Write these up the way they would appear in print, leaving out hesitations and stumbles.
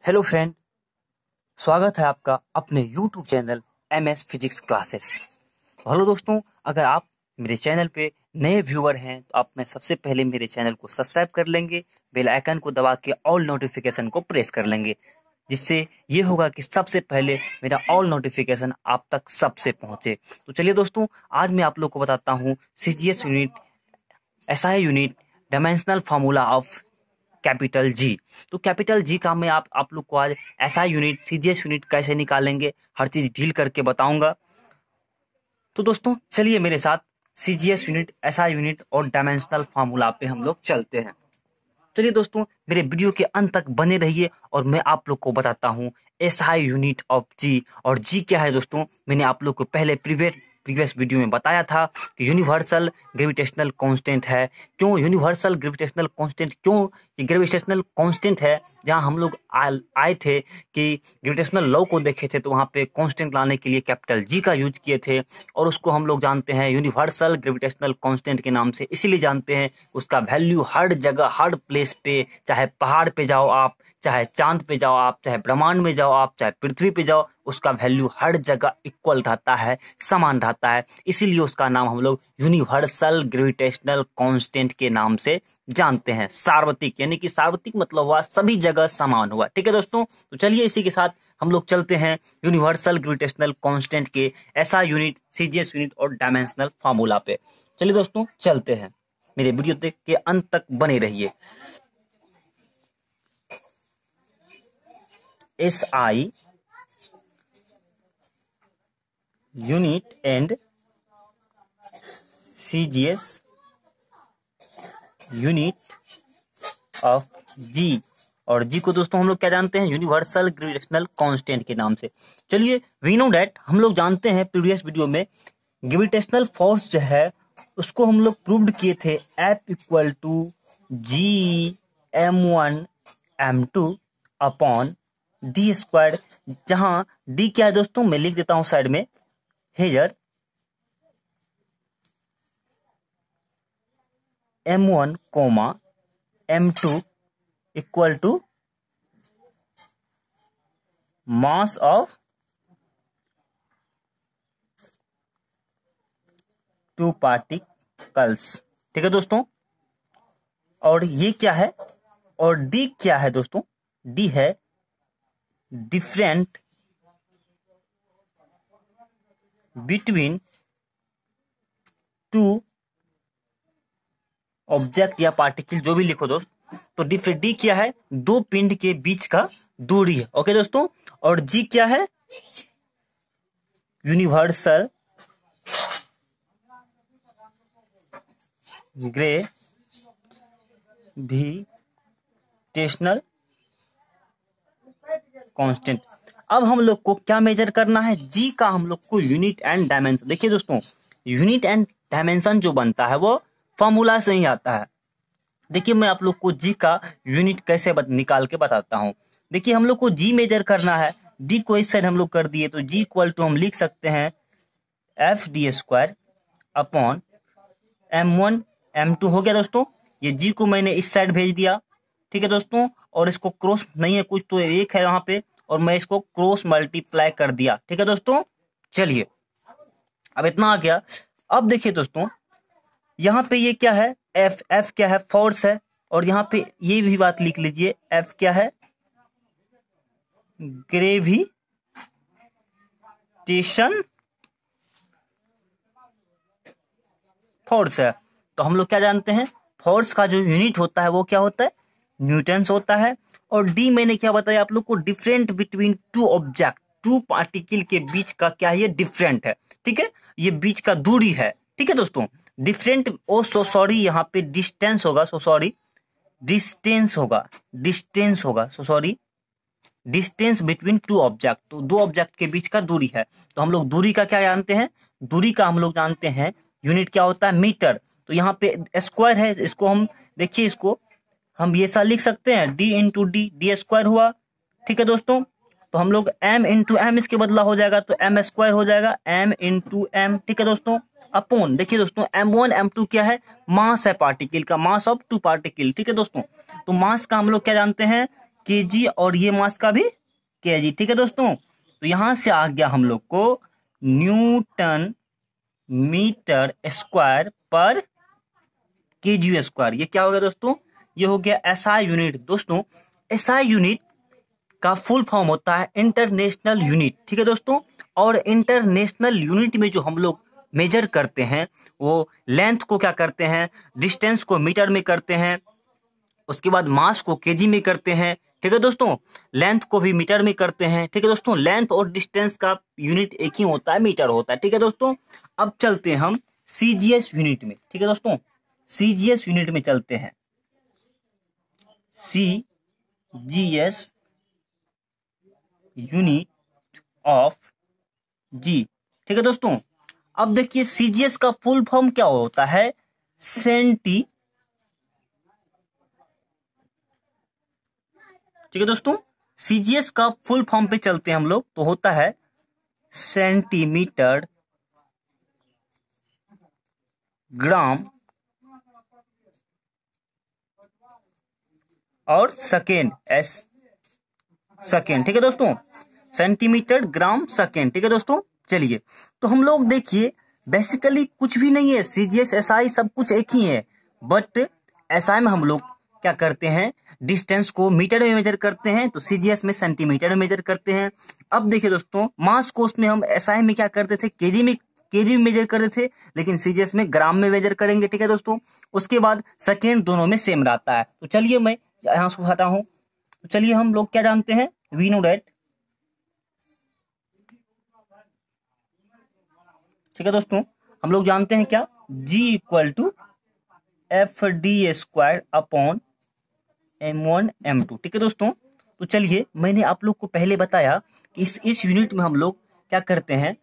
Hello friend, स्वागत है आपका अपने YouTube channel MS physics classes. Hello दोस्तों, अगर आप मेरे चैनल पे नए व्यूअर हैं तो आप में सबसे पहले मेरे चैनल को सब्सक्राइब कर लेंगे, बेल आइकन को दबा के ऑल नोटिफिकेशन को प्रेस कर लेंगे, जिससे ये होगा कि सबसे पहले मेरा ऑल नोटिफिकेशन आप तक सबसे पहुंचे। तो चलिए दोस्तों, आज मैं आप लोग को बताता हूँ CGS unit, SI unit, dimensional formula of capital G. तो कैपिटल जी का मैं आप लोग को आज ऐसा यूनिट, सीजीएस यूनिट कैसे निकालेंगे, हर चीज डील करके बताऊंगा। तो दोस्तों चलिए मेरे साथ सीजीएस यूनिट, ऐसा यूनिट और डायमेंशनल फार्मूला पे हम लोग चलते हैं। चलिए दोस्तों, मेरे वीडियो के अंत तक बने रहिए और मैं आप लोग को बताता हूँ एसआई यूनिट ऑफ जी। और जी क्या है दोस्तों, मैंने आप लोग को पहले प्रीवियस वीडियो में बताया था कि यूनिवर्सल ग्रेविटेशनल कांस्टेंट है। क्यों यूनिवर्सल ग्रेविटेशनल कांस्टेंट, क्यों ये ग्रेविटेशनल कांस्टेंट है? जहां हम लोग आए थे कि ग्रेविटेशनल लॉ को देखे थे, तो वहां पे कांस्टेंट लाने के लिए कैपिटल जी का यूज किए थे, और उसको हम लोग जानते हैं यूनिवर्सल ग्रेविटेशनल कांस्टेंट के नाम से। इसीलिए जानते हैं उसका वैल्यू हर जगह, हर प्लेस पे, चाहे पहाड़ पे जाओ आप, चाहे चांद पे जाओ आप, चाहे ब्रह्मांड में जाओ आप, चाहे पृथ्वी पे जाओ, उसका वैल्यू हर जगह इक्वल रहता है, समान रहता है। इसीलिए उसका नाम हम लोग यूनिवर्सल ग्रेविटेशनल कांस्टेंट के नाम से जानते हैं। सार्वत्रिक, यानी कि सार्वत्रिक मतलब हुआ सभी जगह समान हुआ। ठीक है दोस्तों, तो चलिए इसी के साथ हम लोग चलते हैं यूनिवर्सल ग्रेविटेशनल कांस्टेंट के ऐसा यूनिट, सीजीएस यूनिट और डायमेंशनल फार्मूला पे। चलिए दोस्तों चलते हैं, मेरे वीडियो के अंत तक बने रहिए। SI unit and CGS unit of G. और जी को दोस्तों हम लोग क्या जानते हैं? यूनिवर्सल ग्रेविटेशनल कांस्टेंट के नाम से। चलिए, वी नो डैट, हम लोग जानते हैं प्रीवियस वीडियो में ग्रेविटेशनल फोर्स जो है उसको हम लोग प्रूव्ड किए थे, F equal to G M1 M2 upon D square. जहां डी क्या है दोस्तों, मैं लिख देता हूं साइड में, here M1 comma M2 equal to mass of two particles. ठीक है दोस्तों, और ये क्या है, और डी क्या है दोस्तों? डी है डिफरेंट बिटवीन टू ऑब्जेक्ट या पार्टिकल, जो भी लिखो दोस्त। तो डी क्या है? दो पिंड के बीच का दूरी है। ओके दोस्तों, और जी क्या है? Universal gravitational constant. अब हम लोग को क्या मेजर करना है? जी का हम लोग को यूनिट एंड डायमेंशन। देखिए दोस्तों, यूनिट एंड डायमेंशन जो बनता है वो फॉर्मूला से ही आता है। देखिए, मैं आप लोग को जी का यूनिट कैसे निकाल के बताता हूं। देखिए, हम लोग को जी मेजर करना है, डी को इस साइड हम लोग कर दिए, तो जी इक्वल टू हम लिख सकते हैं F D square upon M1 M2। हो गया दोस्तों, ये जी को मैंने इस साइड भेज दिया। ठीक है दोस्तों, और इसको क्रॉस नहीं है कुछ, तो एक है यहाँ पे, और मैं इसको क्रॉस मल्टीप्लाई कर दिया। ठीक है दोस्तों, चलिए अब इतना आ गया। अब देखिए दोस्तों, यहाँ पे ये क्या है? एफ क्या है? फोर्स है। और यहाँ पे ये भी बात लिख लीजिए, एफ क्या है? ग्रेविटेशन फोर्स है। तो हम लोग क्या जानते हैं? फोर्स का जो यूनिट होता है वो क्या होता है? न्यूटन्स होता है। और डी मैंने क्या बताया आप लोग को? Different between two object, two particle के बीच का क्या है? ये डिफरेंट है। ठीक है, ये बीच का दूरी है। ठीक है दोस्तों, डिफरेंट, ओ सो सॉरी, यहाँ पे डिस्टेंस होगा, सो सॉरी, डिस्टेंस होगा, डिस्टेंस होगा, so sorry, distance between two object. तो दो ऑब्जेक्ट के बीच का दूरी है। तो हम लोग दूरी का क्या जानते हैं? दूरी का हम लोग जानते हैं यूनिट क्या होता है? मीटर। तो यहाँ पे स्क्वायर है, इसको हम देखिए, इसको हम ये सा लिख सकते हैं, D into D, D square हुआ। ठीक है दोस्तों, तो हम लोग एम इंटू एम इसके बदला हो जाएगा, तो एम स्क्वायर हो जाएगा, एम इंटू एम। ठीक है दोस्तों, अपॉन, देखिए दोस्तों, M1 M2 क्या है? मास है पार्टिकल का, मास ऑफ टू पार्टिकल। ठीक है दोस्तों, तो मास का हम लोग क्या जानते हैं? केजी और ये मास का भी केजी। ठीक है दोस्तों, तो यहां से आ गया हम लोग को Newton metre square per kg square. ये क्या हो गया दोस्तों, ये हो गया एसआई यूनिट। दोस्तों एसआई यूनिट का फुल फॉर्म होता है इंटरनेशनल यूनिट। ठीक है दोस्तों, और इंटरनेशनल यूनिट में जो हम लोग मेजर करते हैं वो लेंथ को क्या करते हैं, डिस्टेंस को मीटर में करते हैं, उसके बाद मास को केजी में करते हैं। ठीक है दोस्तों, लेंथ को भी मीटर में करते हैं। ठीक है दोस्तों, लेंथ और डिस्टेंस का यूनिट एक ही होता है, मीटर होता है। ठीक है दोस्तों, अब चलते हैं हम सीजीएस यूनिट में। ठीक है दोस्तों, सीजीएस यूनिट में चलते हैं, सीजीएस यूनिट ऑफ जी। ठीक है दोस्तों, अब देखिए सीजीएस का फुल फॉर्म क्या होता है, सेंटी। ठीक है दोस्तों, सीजीएस का फुल फॉर्म पे चलते हैं हम लोग, तो होता है सेंटीमीटर ग्राम और सेकेंड, एस सेकेंड। ठीक है दोस्तों, सेंटीमीटर ग्राम सेकेंड। ठीक है दोस्तों, चलिए तो हम लोग देखिए बेसिकली कुछ भी नहीं है, सीजीएस एसआई सब कुछ एक ही है, बट एसआई में हम लोग क्या करते हैं, डिस्टेंस को मीटर में मेजर करते हैं, तो सीजीएस में सेंटीमीटर में मेजर करते हैं। अब देखिए दोस्तों, मास को उसमें हम एसआई में क्या करते थे, केजी में मेजर करते थे, लेकिन सीजीएस में ग्राम में मेजर करेंगे। ठीक है दोस्तों, उसके बाद सेकेंड दोनों में सेम रहता है। तो चलिए मैं यहां से हटा हूं, तो चलिए हम लोग क्या जानते हैं, वी नो डेट। ठीक है दोस्तों, हम लोग जानते हैं क्या, G equal to F D square upon M1 M2। ठीक है दोस्तों, तो चलिए मैंने आप लोग को पहले बताया कि इस यूनिट में हम लोग क्या करते हैं,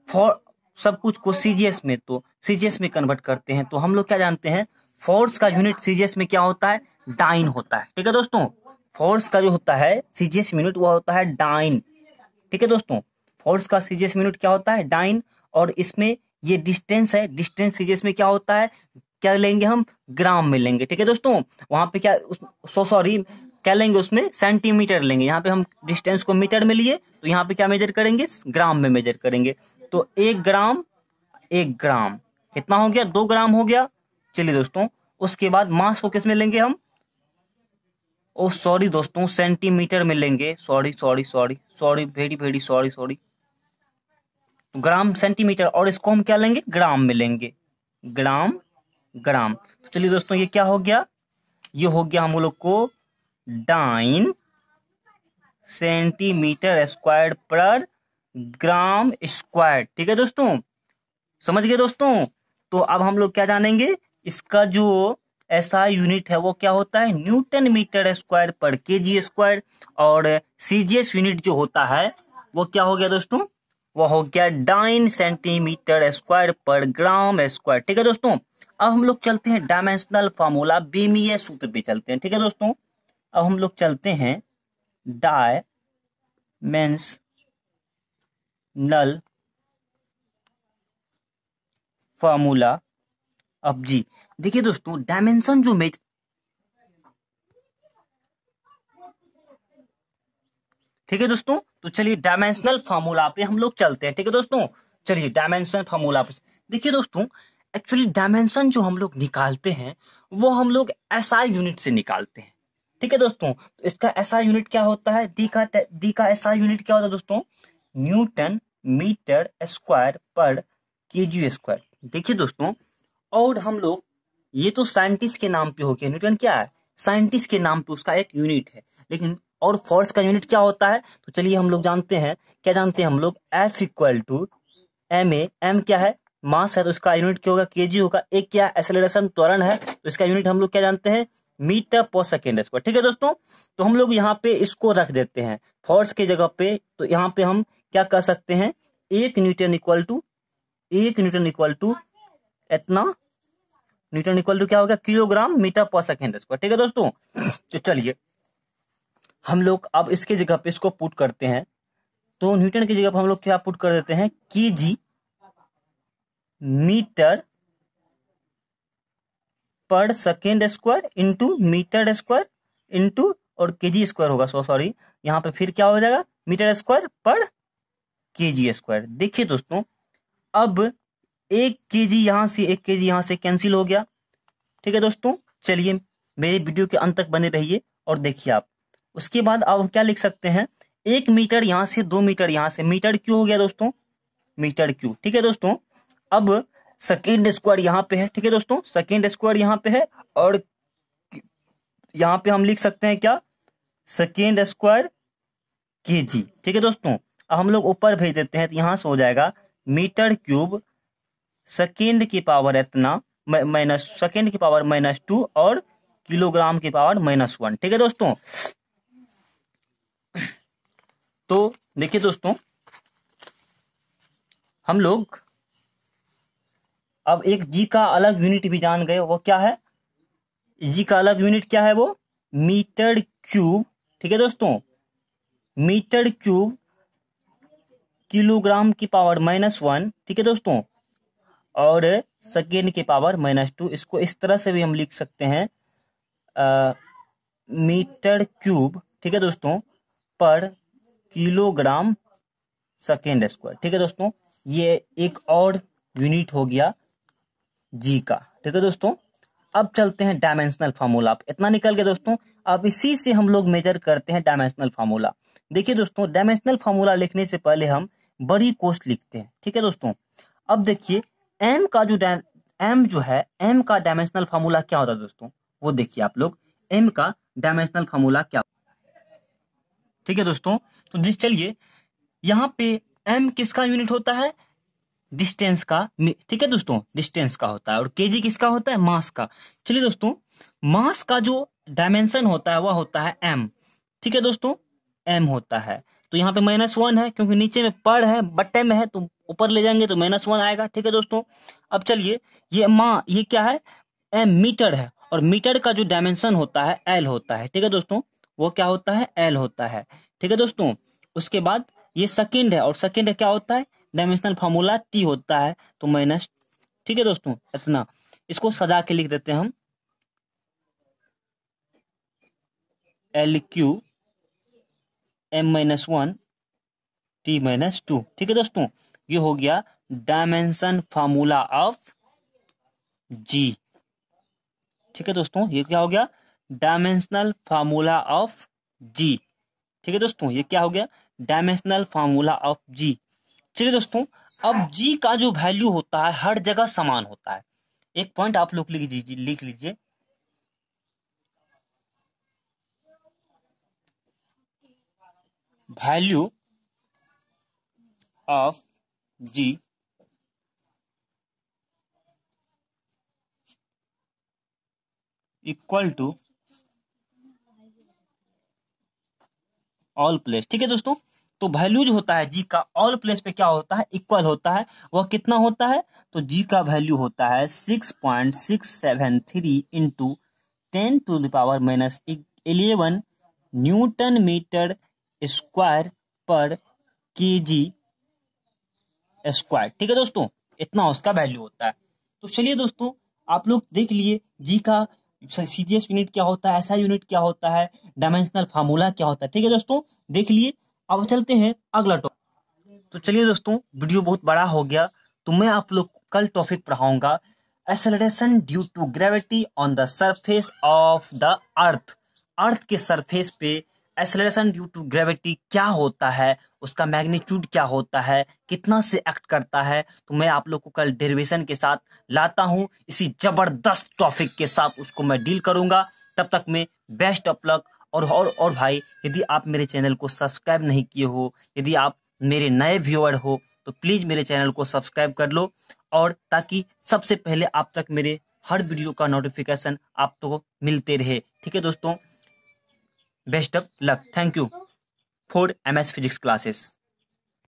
फॉर सब कुछ को सीजीएस में, तो सीजीएस में कन्वर्ट करते हैं। तो हम लोग क्या जानते हैं, फोर्स का यूनिट सीजीएस में क्या होता है, डाइन होता है। ठीक है दोस्तों, फोर्स का जो होता है सीजीएस यूनिट वो होता है डाइन। ठीक है दोस्तों, फोर्स का सीजीएस यूनिट क्या होता है, डाइन। और इसमें ये डिस्टेंस है, डिस्टेंस सीजीएस में क्या होता है, क्या लेंगे हम, ग्राम में लेंगे। ठीक है दोस्तों, वहां पे क्या सॉरी क्या लेंगे, उसमें सेंटीमीटर लेंगे। यहाँ पे हम डिस्टेंस को मीटर में लिए, तो यहाँ पे क्या मेजर करेंगे, ग्राम में मेजर करेंगे। तो 1 ग्राम, 1 ग्राम कितना हो गया, 2 ग्राम हो गया। चलिए दोस्तों, उसके बाद मास को किस में लेंगे हम, ओ सॉरी दोस्तों, सेंटीमीटर में लेंगे। Sorry sorry sorry sorry, very very sorry sorry. तो ग्राम सेंटीमीटर, और इसको हम क्या लेंगे, ग्राम में लेंगे, ग्राम ग्राम। तो चलिए दोस्तों, ये क्या हो गया, ये हो गया हम लोग को डाइन सेंटीमीटर स्क्वायर पर ग्राम स्क्वायर। ठीक है दोस्तों, समझ गए दोस्तों। तो अब हम लोग क्या जानेंगे, इसका जो एसआई यूनिट है वो क्या होता है, Newton metre square per kg square. और सीजीएस यूनिट जो होता है वो क्या हो गया दोस्तों, वो हो गया डाइन सेंटीमीटर स्क्वायर पर ग्राम स्क्वायर। ठीक है दोस्तों, अब हम लोग चलते हैं डायमेंशनल फार्मूला बीमीय सूत्र पे चलते हैं। ठीक है दोस्तों, अब हम लोग चलते हैं डायमेंशनल फार्मूला। अब जी देखिए दोस्तों, डायमेंशन जो मेज, ठीक है दोस्तों, तो चलिए डायमेंशनल फार्मूला पे हम लोग चलते हैं। ठीक है दोस्तों, चलिए डायमेंशन फार्मूला पे देखिए दोस्तों, एक्चुअली डायमेंशन जो हम लोग निकालते हैं वो हम लोग एसआई यूनिट से निकालते हैं। ठीक है दोस्तों, तो इसका एसआई यूनिट क्या होता है, डी का एसआई यूनिट क्या होता है दोस्तों, Newton metre square per kg square. देखिए दोस्तों, और हम लोग ये तो साइंटिस्ट के नाम पे हो गया, न्यूटन क्या है, साइंटिस्ट के नाम पे उसका एक यूनिट है, लेकिन और फोर्स का यूनिट क्या होता है, तो चलिए हम लोग जानते हैं, क्या जानते हैं हम लोग, F equal to ma। m क्या है, मास है, तो इसका यूनिट क्या होगा, केजी होगा। एक क्या एक्सेलरेशन, त्वरण है, तो इसका यूनिट हम लोग क्या जानते हैं, मीटर पर सेकेंड स्क्वायर। ठीक है दोस्तों, तो हम लोग यहाँ पे इसको रख देते हैं फोर्स की जगह पे, तो यहाँ पे हम क्या कर सकते हैं, 1 newton equal to, 1 newton equal to इतना, न्यूटन इक्वल टू क्या होगा, kilogram metre per second square. ठीक है दोस्तों, तो चलिए हम लोग अब इसके जगह पे इसको पुट करते हैं, तो न्यूटन की जगह पे हम लोग क्या पुट कर देते हैं, kg metre per second square into metre square into, और केजी स्क्वायर होगा, सॉरी यहाँ पे फिर क्या हो जाएगा, metre square per kg square. देखिए दोस्तों, अब 1 kg यहाँ से 1 kg यहाँ से कैंसिल हो गया। ठीक है दोस्तों, चलिए मेरे वीडियो के अंत तक बने रहिए और देखिए आप। उसके बाद आप क्या लिख सकते हैं, 1 मीटर यहाँ से 2 मीटर यहाँ से, मीटर क्यों हो गया दोस्तों, मीटर क्यू। ठीक है दोस्तों, अब सेकेंड स्क्वायर यहाँ पे है। ठीक है दोस्तों, सेकेंड स्क्वायर यहाँ पे है और यहाँ पे हम लिख सकते हैं क्या, सेकेंड स्क्वायर केजी। ठीक है दोस्तों, अब हम लोग ऊपर भेज देते हैं तो यहाँ से हो जाएगा मीटर क्यूब सेकेंड की पावर इतना माइनस सेकेंड की पावर -2 और किलोग्राम की पावर -1। ठीक है दोस्तों, तो देखिए दोस्तों, हम लोग अब एक जी का अलग यूनिट भी जान गए, वो क्या है, जी का अलग यूनिट क्या है, वो मीटर क्यूब। ठीक है दोस्तों, मीटर क्यूब किलोग्राम की पावर -1। ठीक है दोस्तों, और सेकेंड की पावर -2। इसको इस तरह से भी हम लिख सकते हैं, मीटर क्यूब, ठीक है दोस्तों, पर किलोग्राम सेकेंड स्क्वायर। ठीक है दोस्तों, ये एक और यूनिट हो गया जी का। ठीक है दोस्तों, अब चलते हैं डायमेंशनल फार्मूला। इतना निकल गया दोस्तों, अब इसी से हम लोग मेजर करते हैं डायमेंशनल फार्मूला। देखिए दोस्तों, डायमेंशनल फार्मूला लिखने से पहले हम बड़ी कोष्ट लिखते हैं। ठीक है दोस्तों, अब देखिए एम का जो एम का डायमेंशनल फार्मूला क्या होता है दोस्तों, वो देखिए आप लोग, एम का डायमेंशनल फार्मूला क्या। ठीक है दोस्तों, तो चलिए यहाँ पे एम किसका यूनिट होता है, डिस्टेंस का। ठीक है दोस्तों, डिस्टेंस का होता है, और केजी किसका होता है, मास का। चलिए दोस्तों, मास का जो डायमेंशन होता है वह होता है एम। ठीक है दोस्तों, एम होता है, तो यहाँ पे -1 है क्योंकि नीचे में पर है, बट्टे में है, तो ऊपर ले जाएंगे तो -1 आएगा। ठीक है दोस्तों, अब चलिए ये क्या है, एम मीटर है, और मीटर का जो डायमेंशन होता है एल होता है। ठीक है दोस्तों, वो क्या होता है, एल होता है। ठीक है दोस्तों, उसके बाद ये सेकेंड है, और सेकेंड क्या होता है, डायमेंशनल फार्मूला टी होता है, तो माइनस। ठीक है दोस्तों, इतना, इसको सजा के लिख देते हैं हम, एल क्यू m-1 t-2। ठीक है दोस्तों, ये हो गया डायमेंशन फार्मूला ऑफ जी। ठीक है दोस्तों, ये क्या हो गया, डायमेंशनल फार्मूला ऑफ जी। ठीक है दोस्तों, ये क्या हो गया, डायमेंशनल फार्मूला ऑफ जी। चलिए दोस्तों, अब जी का जो वैल्यू होता है हर जगह समान होता है। एक पॉइंट आप लोग लिख लीजिए, value of G equal to all place. ठीक है दोस्तों, तो वैल्यू जो होता है जी का ऑल प्लेस पे क्या होता है, इक्वल होता है। वह कितना होता है, तो जी का वैल्यू होता है 6.673 into 10⁻11 Newton metre square per kg square. ठीक है दोस्तों, इतना उसका वैल्यू होता है। तो चलिए दोस्तों, आप लोग देख लिए जी का सीजीएस यूनिट क्या होता है, ऐसा यूनिट क्या होता है, डायमेंशनल फार्मूला क्या होता है। ठीक है दोस्तों, देख लिए। अब चलते हैं अगला टॉपिक। तो चलिए दोस्तों, वीडियो बहुत बड़ा हो गया, तो मैं आप लोग कल टॉपिक पढ़ाऊंगा, acceleration due to gravity on the surface of the earth. Earth के सरफेस पे एक्सेलरेशन ड्यू टू ग्रेविटी क्या होता है, उसका मैग्नीट्यूड क्या होता है, कितना से एक्ट करता है, तो मैं आप लोग को कल डेरिवेशन के साथ लाता हूं, इसी जबरदस्त टॉपिक के साथ उसको मैं डील करूंगा। तब तक मैं बेस्ट ऑफ लक। और भाई, यदि आप मेरे चैनल को सब्सक्राइब नहीं किए हो, यदि आप मेरे नए व्यूअर हो, तो प्लीज मेरे चैनल को सब्सक्राइब कर लो, और ताकि सबसे पहले आप तक मेरे हर वीडियो का नोटिफिकेशन आपको मिलते रहे। ठीक है दोस्तों, best of luck. Thank you for MS physics classes.